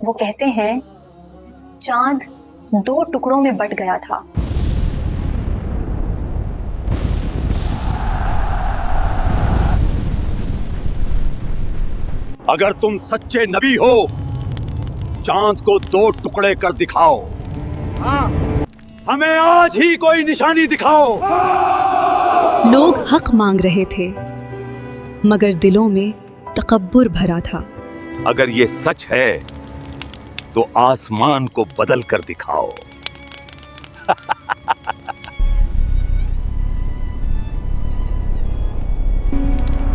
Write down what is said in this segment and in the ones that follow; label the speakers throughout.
Speaker 1: وہ کہتے ہیں چاند 2 ٹکڑوں میں بٹ گیا تھا.
Speaker 2: اگر تم سچے نبی ہو چاند کو 2 ٹکڑے کر دکھاؤ. ہمیں آج ہی کوئی نشانی دکھاؤ.
Speaker 3: لوگ حق مانگ رہے تھے مگر دلوں میں تکبر بھرا تھا.
Speaker 2: اگر یہ سچ ہے تو آسمان کو بدل کر دکھاؤ.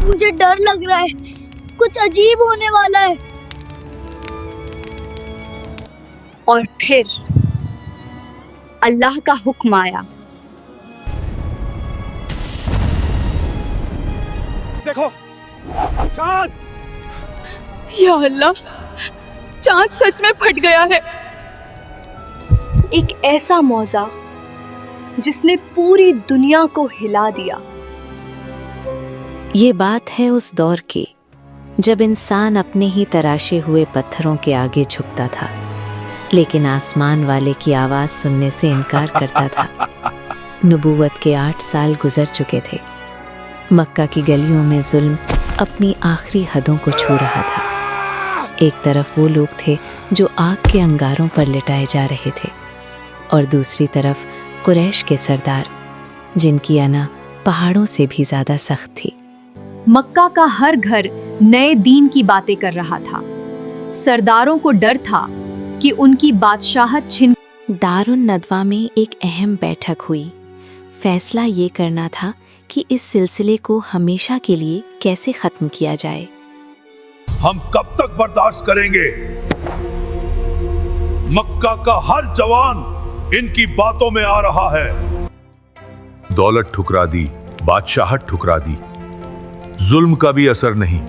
Speaker 4: مجھے ڈر لگ رہا ہے، کچھ عجیب ہونے والا ہے.
Speaker 3: اور پھر اللہ کا حکم آیا.
Speaker 2: دیکھو چاند.
Speaker 3: یا اللہ، چاند سچ میں پھٹ گیا ہے. ایک ایسا معجزہ جس نے پوری دنیا کو ہلا دیا.
Speaker 5: یہ بات ہے اس دور کی جب انسان اپنے ہی تراشے ہوئے پتھروں کے آگے جھکتا تھا، لیکن آسمان والے کی آواز سننے سے انکار کرتا تھا. نبوت کے 8 سال گزر چکے تھے. مکہ کی گلیوں میں ظلم اپنی آخری حدوں کو چھو رہا تھا. ایک طرف وہ لوگ تھے جو آگ کے انگاروں پر لٹائے جا رہے تھے، اور دوسری طرف قریش کے سردار جن کی انا پہاڑوں سے بھی زیادہ سخت تھی.
Speaker 3: مکہ کا ہر گھر نئے دین کی باتیں کر رہا تھا. سرداروں کو ڈر تھا کہ ان کی بادشاہت چھن.
Speaker 5: دارالندوہ میں ایک اہم بیٹھک ہوئی. فیصلہ یہ کرنا تھا کہ اس سلسلے کو ہمیشہ کے لیے کیسے ختم کیا جائے.
Speaker 2: ہم کب تک برداشت کریں گے؟ مکہ کا ہر جوان ان کی باتوں میں آ رہا ہے. دولت ٹھکرا دی، بادشاہت ٹھکرا دی، ظلم کا بھی اثر نہیں.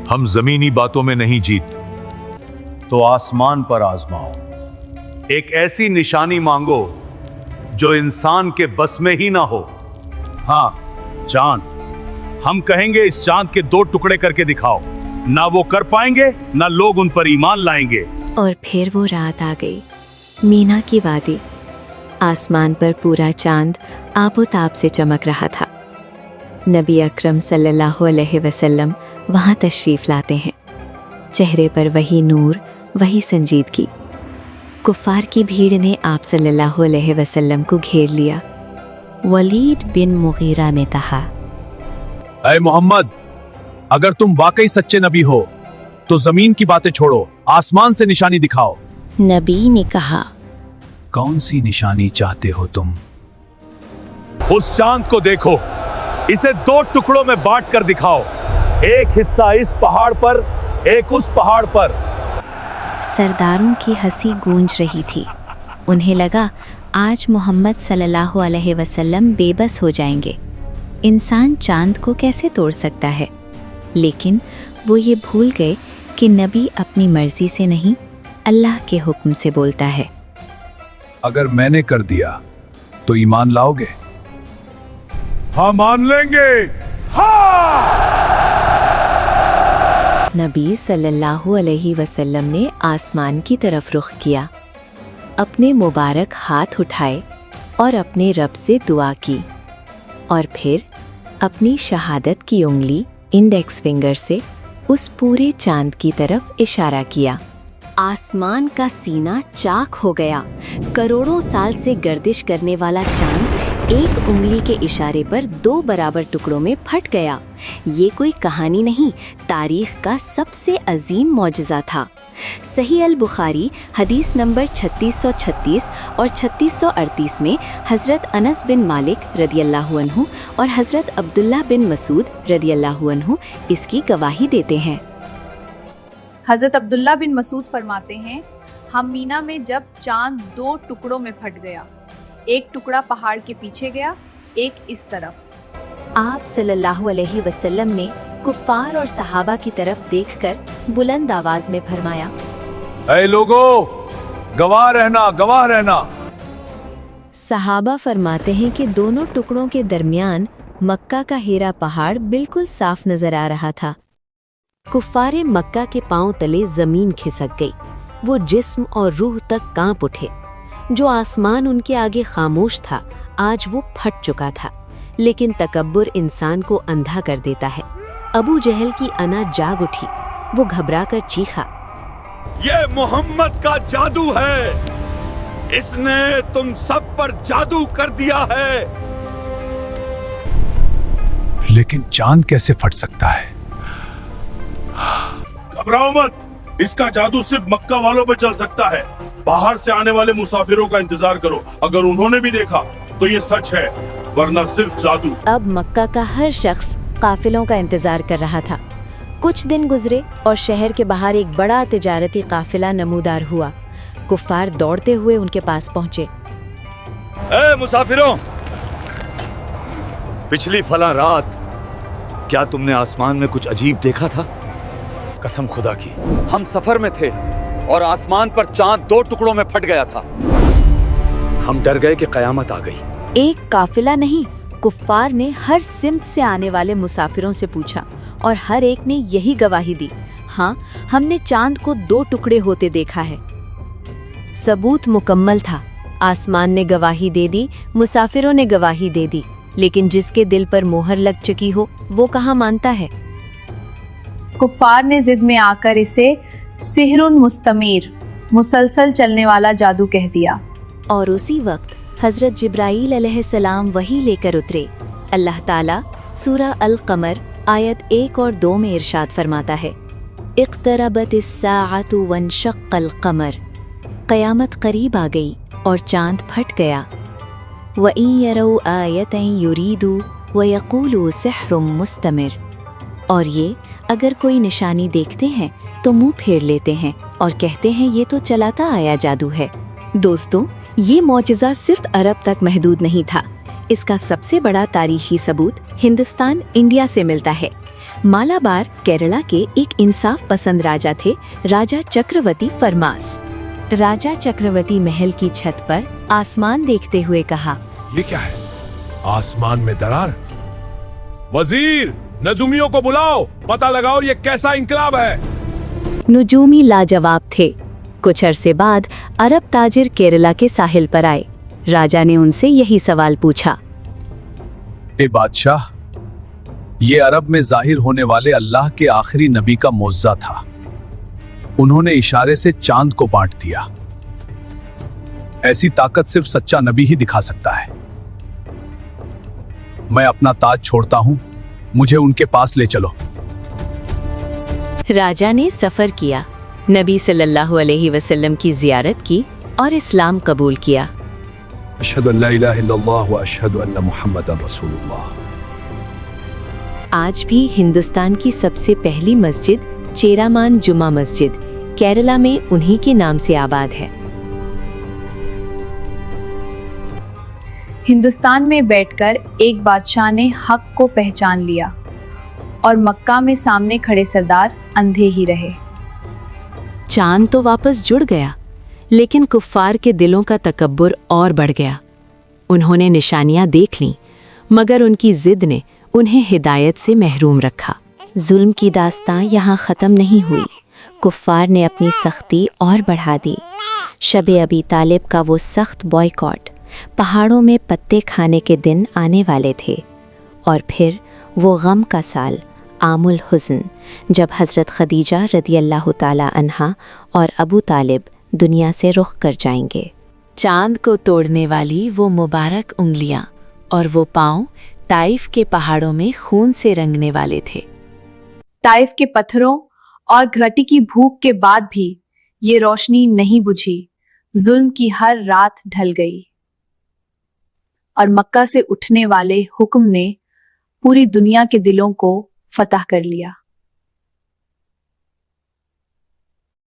Speaker 2: ہم زمینی باتوں میں نہیں جیت تو آسمان پر آزماؤ. ایک ایسی نشانی مانگو جو انسان کے بس میں ہی نہ ہو. ہاں چاند. ہم کہیں گے اس چاند کے 2 ٹکڑے کر کے دکھاؤ. نہ وہ کر پائیں گے نہ لوگ ان پر ایمان لائیں گے.
Speaker 5: اور پھر وہ رات آ گئی. مینا کی وادی. آسمان پر پورا چاند آب و تاب سے چمک رہا تھا. نبی اکرم صلی اللہ علیہ وسلم وہاں تشریف لاتے ہیں. چہرے پر وہی نور، وہی سنجیدگی. کفار کی بھیڑ نے آپ صلی اللہ علیہ وسلم کو گھیر لیا. ولید بن مغیرہ نے کہا،
Speaker 2: اے محمد، اگر تم واقعی سچے نبی ہو تو زمین کی باتیں چھوڑو، آسمان سے نشانی دکھاؤ.
Speaker 5: نبی نے کہا،
Speaker 2: کون سی نشانی چاہتے ہو تم؟ اس چاند کو دیکھو، اسے 2 ٹکڑوں میں بانٹ کر دکھاؤ. ایک حصہ اس پہاڑ پر، ایک اس پہاڑ پر.
Speaker 5: سرداروں کی ہنسی گونج رہی تھی. انہیں لگا آج محمد صلی اللہ علیہ وسلم بے بس ہو جائیں گے. انسان چاند کو کیسے توڑ سکتا ہے؟ لیکن وہ یہ بھول گئے کہ نبی اپنی مرضی سے نہیں، اللہ کے حکم سے بولتا ہے.
Speaker 2: اگر میں نے کر دیا تو ایمان لاؤ گے؟ ہاں مان لیں گے.
Speaker 5: نبی صلی اللہ علیہ وسلم نے آسمان کی طرف رخ کیا، اپنے مبارک ہاتھ اٹھائے اور اپنے رب سے دعا کی، اور پھر اپنی شہادت کی انگلی انڈیکس فنگر سے اس پورے چاند کی طرف اشارہ کیا. آسمان کا سینہ چاک ہو گیا. کروڑوں سال سے گردش کرنے والا چاند ایک انگلی کے اشارے پر 2 برابر ٹکڑوں میں پھٹ گیا. یہ کوئی کہانی نہیں، تاریخ کا سب سے عظیم معجزہ تھا. صحیح البخاری حدیث نمبر 3636 اور 3638 میں حضرت انس بن مالک رضی اللہ عنہ اور حضرت عبداللہ بن مسعود رضی اللہ عنہ اس کی گواہی دیتے ہیں.
Speaker 1: حضرت عبداللہ بن مسعود فرماتے ہیں، ہم مینا میں جب چاند 2 ٹکڑوں میں پھٹ گیا، ایک ٹکڑا پہاڑ کے پیچھے گیا، ایک اس طرف.
Speaker 5: آپ صلی اللہ علیہ وسلم نے کفار اور صحابہ کی طرف دیکھ کر بلند آواز میں فرمایا،
Speaker 2: اے لوگو، گواہ رہنا، گواہ رہنا.
Speaker 5: صحابہ فرماتے ہیں کہ دونوں ٹکڑوں کے درمیان مکہ کا ہیرا پہاڑ بالکل صاف نظر آ رہا تھا. کفار مکہ کے پاؤں تلے زمین کھسک گئی. वो जिस्म और रूह तक कांप उठे। जो आसमान उनके आगे खामोश था आज वो फट चुका था। लेकिन तकब्बुर इंसान को अंधा कर देता है। अबू जहल की अना जाग उठी। वो घबराकर चीखा,
Speaker 2: ये मोहम्मद का जादू है, इसने तुम सब पर जादू कर दिया है।
Speaker 6: लेकिन चांद कैसे फट सकता है?
Speaker 2: घबराओ मत, इसका जादू सिर्फ मक्का वालों पे चल सकता है। बाहर से आने वाले मुसाफिरों का इंतजार करो, अगर उन्होंने भी देखा तो ये सच है, वरना सिर्फ जादू।
Speaker 5: अब मक्का का हर शख्स काफिलों का इंतजार कर रहा था। कुछ दिन गुजरे और शहर के बाहर एक बड़ा तिजारती काफिला नमूदार हुआ। कुफ्फार दौड़ते हुए उनके पास पहुंचे।
Speaker 7: ए मुसाफिरों, पिछली फला रात क्या तुमने आसमान में कुछ अजीब देखा था?
Speaker 6: कसम खुदा की,
Speaker 7: हम सफर में थे और आसमान पर चांद 2 टुकड़ों में फट गया था।
Speaker 6: हम डर गए कि कयामत आ गई।
Speaker 5: एक काफिला नहीं, कुफ्फार ने हर सिमत से आने वाले मुसाफिरों से पूछा और हर एक ने यही गवाही दी, हाँ, हमने चांद को 2 टुकड़े होते देखा है। सबूत मुकम्मल था। आसमान ने गवाही दे दी, मुसाफिरों ने गवाही दे दी, लेकिन जिसके दिल पर मोहर लग चुकी हो वो कहाँ मानता है।
Speaker 1: कुफ्फार ने जिद में आकर इसे सिहरुन मुस्तमीर, मुसलसल चलने वाला जादू कह दिया।
Speaker 5: और उसी वक्त हजरत जिब्राईल अलैहिस्सलाम वही लेकर उतरे। अल्लाह ताला सूरा अल कमर आयत 1 और 2 में इरशाद फरमाता है, इक़्तरबतिस्साअतु वन्शक़्क़ल क़मर, क़यामत करीब आ गई और चांद फट गया। वइन यरौ आयतन युरीदु वयक़ूलु सिह्रुम मुस्तमिर, और ये अगर कोई निशानी देखते हैं तो मुंह फेर लेते हैं और कहते हैं ये तो चलाता आया जादू है। दोस्तों, ये मौजज़ा सिर्फ अरब तक महदूद नहीं था। इसका सबसे बड़ा तारीखी सबूत हिंदुस्तान इंडिया से मिलता है। मालाबार केरला के एक इंसाफ पसंद राजा थे, राजा चक्रवर्ती फरमास। राजा चक्रवर्ती महल की छत पर आसमान देखते हुए कहा,
Speaker 6: ये क्या है? आसमान में दरार। वजीर, नजूमियों को बुलाओ, पता लगाओ ये कैसा इंकलाब है।
Speaker 5: नुजूमी लाजवाब थे। कुछ अरसे बाद अरब ताजिर केरला के साहिल पर आए। राजा ने उनसे यही सवाल पूछा,
Speaker 6: ए बादशाह, ये अरब में जाहिर होने वाले अल्लाह के आखिरी नबी का मोज़्ज़ा था। उन्होंने इशारे से चांद को बांट दिया। ऐसी ताकत सिर्फ सच्चा नबी ही दिखा सकता है। मैं अपना ताज छोड़ता हूं, मुझे उनके पास ले चलो।
Speaker 5: राजा ने सफर किया, नबी सल्लल्लाहु अलैहि वसल्लम की जियारत की और इस्लाम कबूल किया।
Speaker 6: अशहदु अल्ला इलाहा इल्लल्लाह व अशहदु अन्ना मुहम्मदन रसूलुल्लाह।
Speaker 5: आज भी हिंदुस्तान की सबसे पहली मस्जिद चेरामान जुमा मस्जिद केरला में उन्हीं के नाम से आबाद है।
Speaker 1: हिंदुस्तान में बैठकर एक बादशाह ने हक को पहचान लिया और मक्का में सामने खड़े सरदार अंधे ही रहे।
Speaker 5: चांद तो वापस जुड़ गया, लेकिन कुफ्फार के दिलों का तकब्बुर और बढ़ गया। उन्होंने निशानियां देख लीं, मगर उनकी जिद ने उन्हें हिदायत से महरूम रखा। जुल्म की दास्तां यहाँ ख़त्म नहीं हुई। कुफ्फार ने अपनी सख्ती और बढ़ा दी। शबे अबी तालिब का वो सख्त बॉयकॉट, पहाड़ों में पत्ते खाने के दिन आने वाले थे। और फिर वो गम का साल आमुल हुज़्न, जब हज़रत खदीजा रदियल्लाहु ताला अन्हा और अबू तालिब दुनिया से रुख कर जाएंगे। चांद को तोड़ने वाली वो मुबारक उंगलियां और वो पाँव ताइफ के पहाड़ों में खून से रंगने वाले थे।
Speaker 1: ताइफ के पत्थरों और घटी की भूख के बाद भी ये रोशनी नहीं बुझी। जुल्म की हर रात ढल गई और मक्का से उठने वाले हुक्म ने पूरी दुनिया के दिलों को फतह कर लिया।